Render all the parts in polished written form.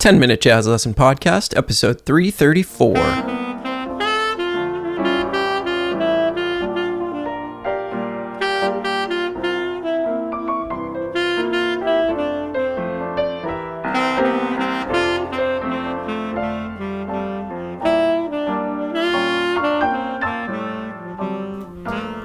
10-Minute Jazz Lesson Podcast, episode 334.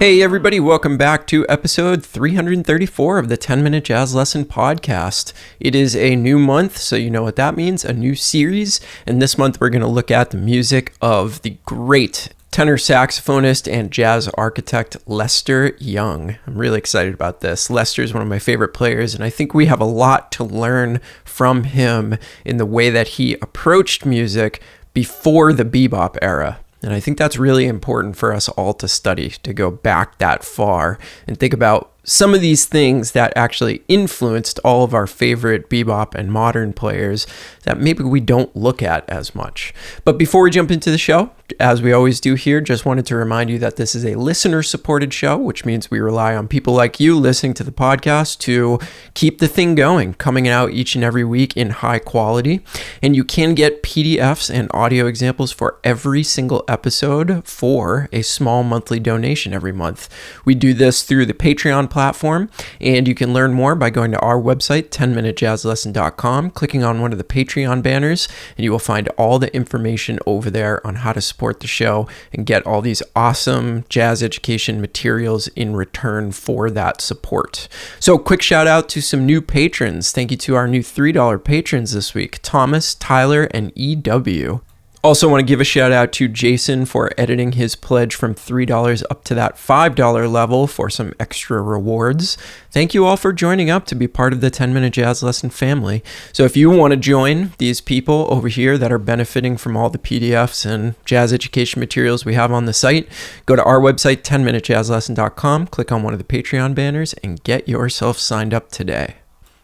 Hey everybody, welcome back to episode 334 of the 10-Minute Jazz Lesson Podcast. It is a new month, so you know what that means, a new series. And this month we're going to look at the music of the great tenor saxophonist and jazz architect Lester Young. I'm really excited about this. Lester is one of my favorite players, and I think we have a lot to learn from him in the way that he approached music before the bebop era. And I think that's really important for us all to study, to go back that far and think about some of these things that actually influenced all of our favorite bebop and modern players that maybe we don't look at as much. But before we jump into the show, as we always do here, just wanted to remind you that this is a listener-supported show, which means we rely on people like you listening to the podcast to keep the thing going, coming out each and every week in high quality. And you can get PDFs and audio examples for every single episode for a small monthly donation every month. We do this through the Patreon platform, and you can learn more by going to our website, 10minutejazzlesson.com, clicking on one of the Patreon banners, and you will find all the information over there on how to support the show and get all these awesome jazz education materials in return for that support. So quick shout out to some new patrons. Thank you to our new $3 patrons this week, Thomas, Tyler, and EW. Also want to give a shout out to Jason for editing his pledge from $3 up to that $5 level for some extra rewards. Thank you all for joining up to be part of the 10-Minute Jazz Lesson family. So if you want to join these people over here that are benefiting from all the PDFs and jazz education materials we have on the site, go to our website, 10minutejazzlesson.com, click on one of the Patreon banners, and get yourself signed up today.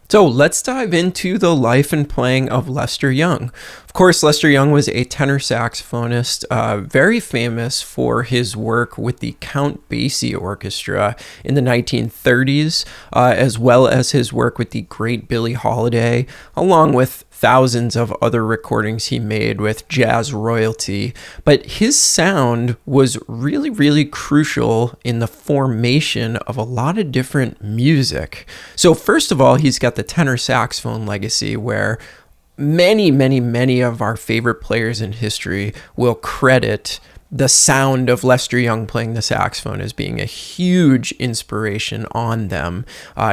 So let's dive into the life and playing of Lester Young. Of course, Lester Young was a tenor saxophonist, very famous for his work with the Count Basie Orchestra in the 1930s, as well as his work with the great Billie Holiday, along with thousands of other recordings he made with jazz royalty. But his sound was really, really crucial in the formation of a lot of different music. So first of all, he's got the tenor saxophone legacy where many of our favorite players in history will credit the sound of Lester Young playing the saxophone as being a huge inspiration on them.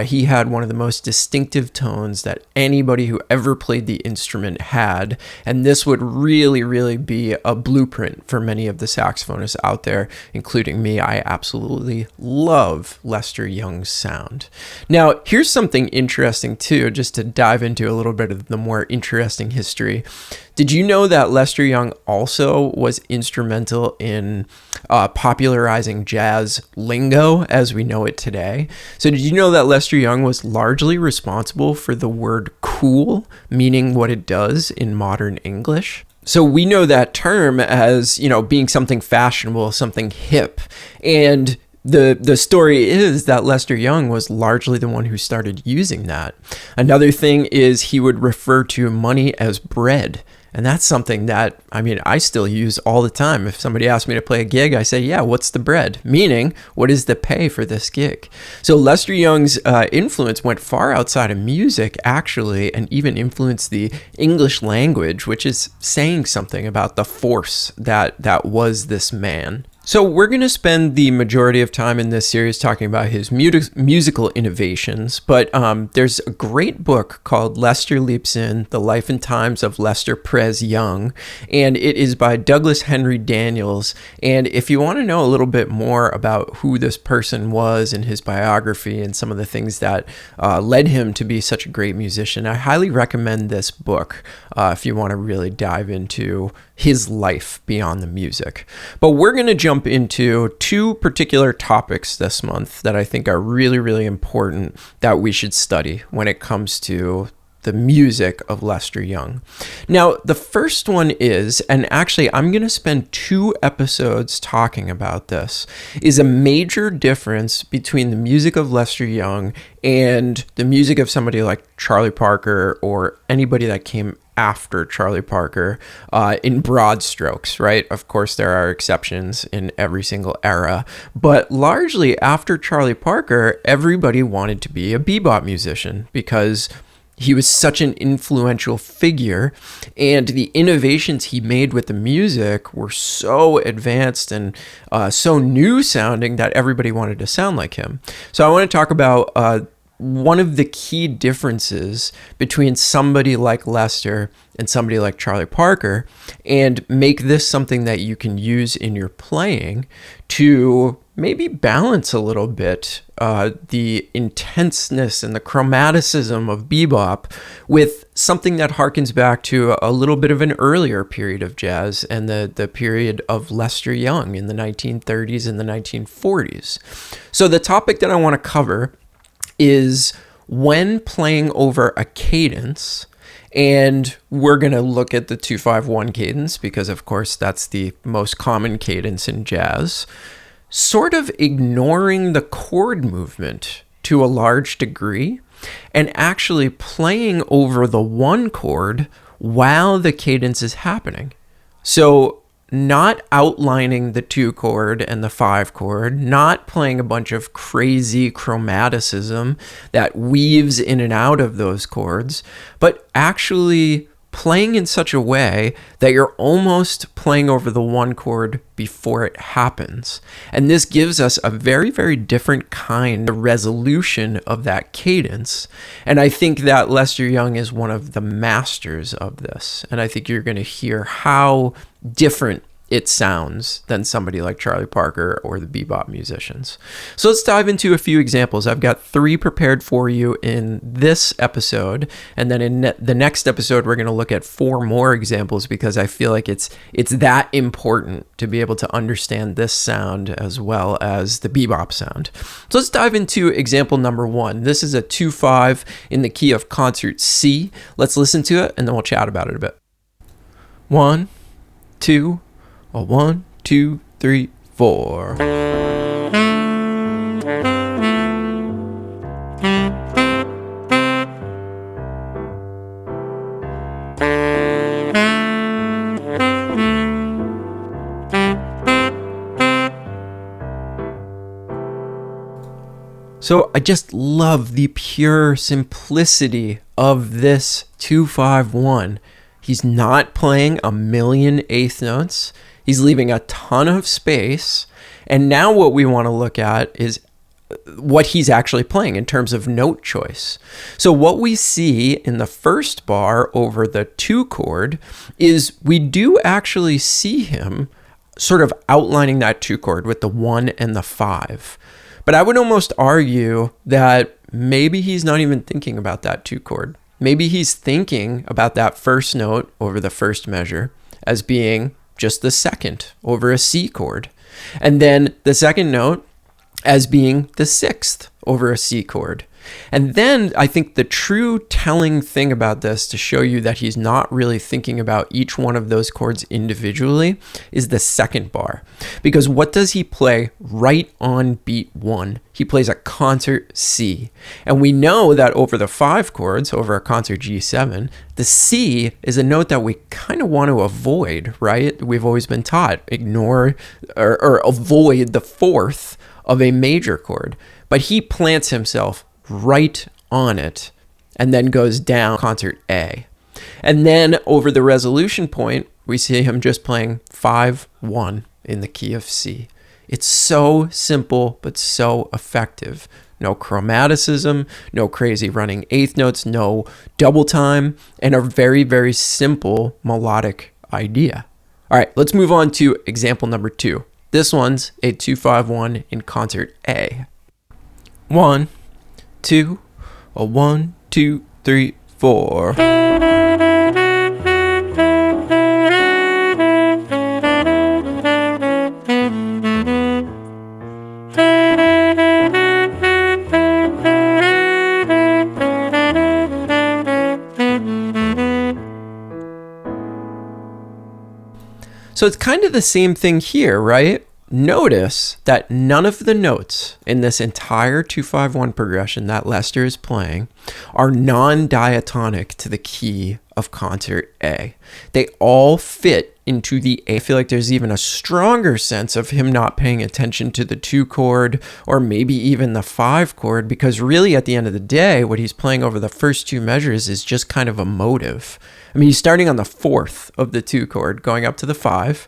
He had one of the most distinctive tones that anybody who ever played the instrument had, and this would really be a blueprint for many of the saxophonists out there, including me. I absolutely love Lester Young's sound. Now, here's something interesting too, just to dive into a little bit of the more interesting history. Did you know that Lester Young also was instrumental in popularizing jazz lingo as we know it today? So did you know that Lester Young was largely responsible for the word cool, meaning what it does in modern English? So we know that term as, being something fashionable, something hip. And the story is that Lester Young was largely the one who started using that. Another thing is he would refer to money as bread. And that's something that, I still use all the time. If somebody asks me to play a gig, I say, yeah, what's the bread? Meaning, what is the pay for this gig? So Lester Young's influence went far outside of music, actually, and even influenced the English language, which is saying something about the force that was this man. So we're going to spend the majority of time in this series talking about his musical innovations, but there's a great book called Lester Leaps In, The Life and Times of Lester Prez Young, and it is by Douglas Henry Daniels. And if you want to know a little bit more about who this person was and his biography and some of the things that led him to be such a great musician, I highly recommend this book if you want to really dive into his life beyond the music. But we're going to jump into two particular topics this month that I think are really important that we should study when it comes to the music of Lester Young. Now, the first one is, and actually I'm going to spend 2 episodes talking about this, is a major difference between the music of Lester Young and the music of somebody like Charlie Parker or anybody that came after Charlie Parker in broad strokes, right? Of course, there are exceptions in every single era, but largely after Charlie Parker, everybody wanted to be a bebop musician because he was such an influential figure, and the innovations he made with the music were so advanced and so new sounding that everybody wanted to sound like him. So I want to talk about one of the key differences between somebody like Lester and somebody like Charlie Parker, and make this something that you can use in your playing to maybe balance a little bit the intenseness and the chromaticism of bebop with something that harkens back to a little bit of an earlier period of jazz and the period of Lester Young in the 1930s and the 1940s. So the topic that I want to cover is when playing over a cadence, and we're going to look at the 2-5-1 cadence because, of course, that's the most common cadence in jazz, sort of ignoring the chord movement to a large degree and actually playing over the one chord while the cadence is happening. So not outlining the 2 chord and the 5 chord, not playing a bunch of crazy chromaticism that weaves in and out of those chords, but actually playing in such a way that you're almost playing over the one chord before it happens. And this gives us a very, very different kind of resolution of that cadence. And I think that Lester Young is one of the masters of this. And I think you're going to hear how different it sounds than somebody like Charlie Parker or the bebop musicians. So let's dive into a few examples. I've got 3 prepared for you in this episode, and then in the next episode we're going to look at 4 more examples because I feel like it's that important to be able to understand this sound as well as the bebop sound. So let's dive into example number 1. This is a 2-5 in the key of concert C. Let's listen to it and then we'll chat about it a bit. 1, 2, 1, 2, 3, 4. So I just love the pure simplicity of this 2-5-1. He's not playing a million eighth notes. He's leaving a ton of space. And now what we want to look at is what he's actually playing in terms of note choice. So what we see in the first bar over the 2 chord is we do actually see him sort of outlining that 2 chord with the 1 and the 5. But I would almost argue that maybe he's not even thinking about that 2 chord. Maybe he's thinking about that first note over the first measure as being just the second over a C chord. And then the second note as being the 6th over a C chord. And then I think the true telling thing about this to show you that he's not really thinking about each one of those chords individually is the second bar. Because what does he play right on beat 1? He plays a concert C. And we know that over the 5 chords, over a concert G7, the C is a note that we kind of want to avoid, right? We've always been taught, ignore or avoid the 4th of a major chord. But he plants himself right on it and then goes down concert A. And then over the resolution point, we see him just playing 5-1 in the key of C. It's so simple, but so effective. No chromaticism, no crazy running eighth notes, no double time, and a very, very simple melodic idea. All right, let's move on to example number 2. This one's a 2-5-1 in concert A. 1, 2, 1, 2, 3, 4. So it's kind of the same thing here, right? Notice that none of the notes in this entire 2-5-1 progression that Lester is playing are non-diatonic to the key of concert A. They all fit into the A. I feel like there's even a stronger sense of him not paying attention to the 2 chord or maybe even the 5 chord, because really at the end of the day, what he's playing over the first 2 measures is just kind of a motive. I mean, he's starting on the 4th of the 2 chord, going up to the 5.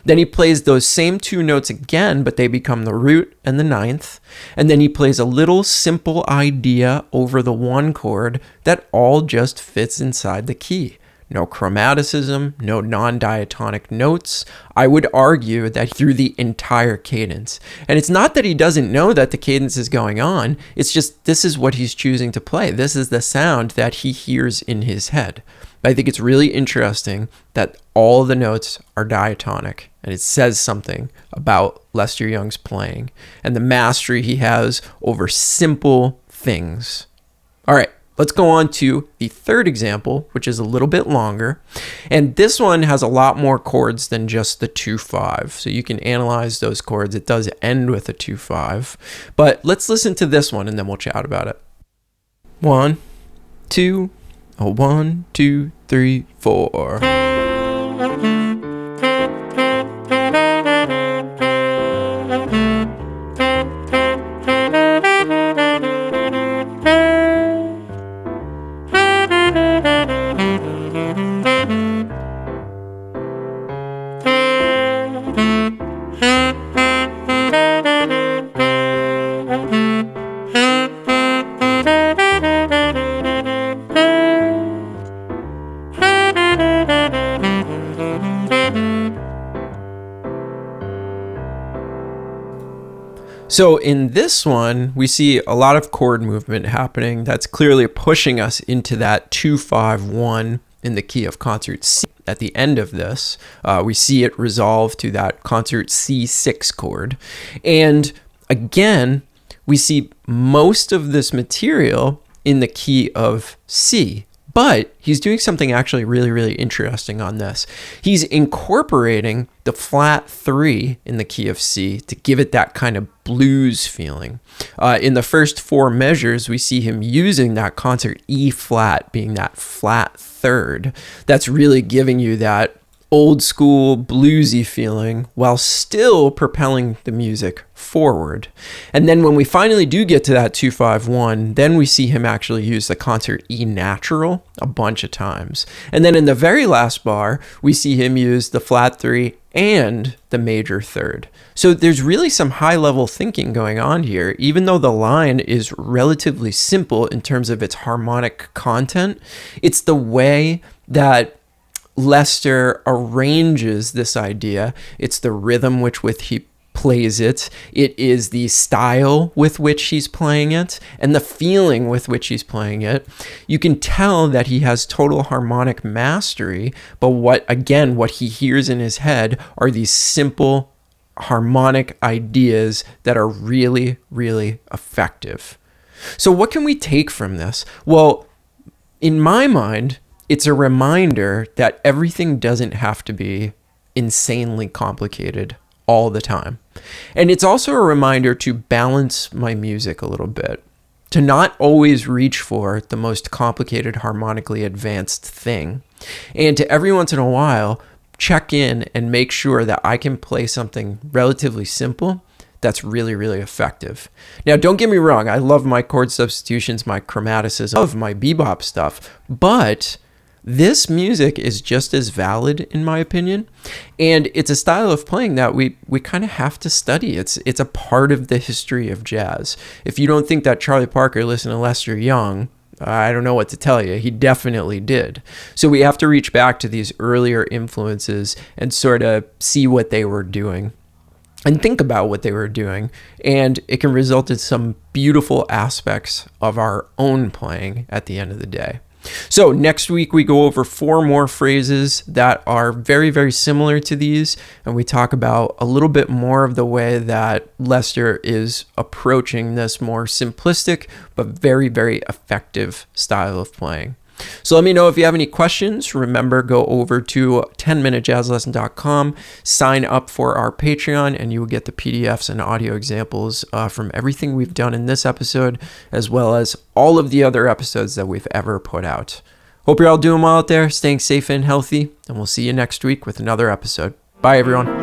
Then he plays those same 2 notes again, but they become the root and the 9th. And then he plays a little simple idea over the 1 chord that all just fits inside the key. No chromaticism, no non-diatonic notes. I would argue that through the entire cadence. And it's not that he doesn't know that the cadence is going on. It's just this is what he's choosing to play. This is the sound that he hears in his head. I think it's really interesting that all the notes are diatonic, and it says something about Lester Young's playing and the mastery he has over simple things. All right, let's go on to the third example, which is a little bit longer. And this one has a lot more chords than just the 2-5. So you can analyze those chords. It does end with a 2-5. But let's listen to this one and then we'll chat about it. 1, 2, 1, 2, 3, 4. So in this one, we see a lot of chord movement happening that's clearly pushing us into that 2-5-1 in the key of concert C. At the end of this, we see it resolve to that concert C6 chord. And again, we see most of this material in the key of C. But he's doing something actually really, really interesting on this. He's incorporating the flat 3 in the key of C to give it that kind of blues feeling. In the first 4 measures, we see him using that concert E flat being that flat 3rd. That's really giving you that old school bluesy feeling while still propelling the music forward. And then when we finally do get to that 2-5-1, then we see him actually use the concert E natural a bunch of times. And then in the very last bar, we see him use the flat 3 and the major 3rd. So there's really some high level thinking going on here, even though the line is relatively simple in terms of its harmonic content. It's the way that Lester arranges this idea. It's the rhythm with which he plays it. It is the style with which he's playing it and the feeling with which he's playing it. You can tell that he has total harmonic mastery, but what he hears in his head are these simple harmonic ideas that are really, really effective. So what can we take from this? Well, in my mind, it's a reminder that everything doesn't have to be insanely complicated all the time. And it's also a reminder to balance my music a little bit, to not always reach for the most complicated, harmonically advanced thing, and to every once in a while check in and make sure that I can play something relatively simple that's really, really effective. Now, don't get me wrong, I love my chord substitutions, my chromaticism, I love my bebop stuff, but this music is just as valid in my opinion, and it's a style of playing that we kind of have to study. It's a part of the history of jazz. If you don't think that Charlie Parker listened to Lester Young, I don't know what to tell you. He definitely did. So we have to reach back to these earlier influences and sort of see what they were doing and think about what they were doing, and it can result in some beautiful aspects of our own playing at the end of the day. So next week we go over 4 more phrases that are very, very similar to these, and we talk about a little bit more of the way that Lester is approaching this more simplistic but very, very effective style of playing. So let me know if you have any questions. Remember, go over to 10minutejazzlesson.com, sign up for our Patreon, and you will get the PDFs and audio examples from everything we've done in this episode, as well as all of the other episodes that we've ever put out. Hope you're all doing well out there, staying safe and healthy, and we'll see you next week with another episode. Bye, everyone.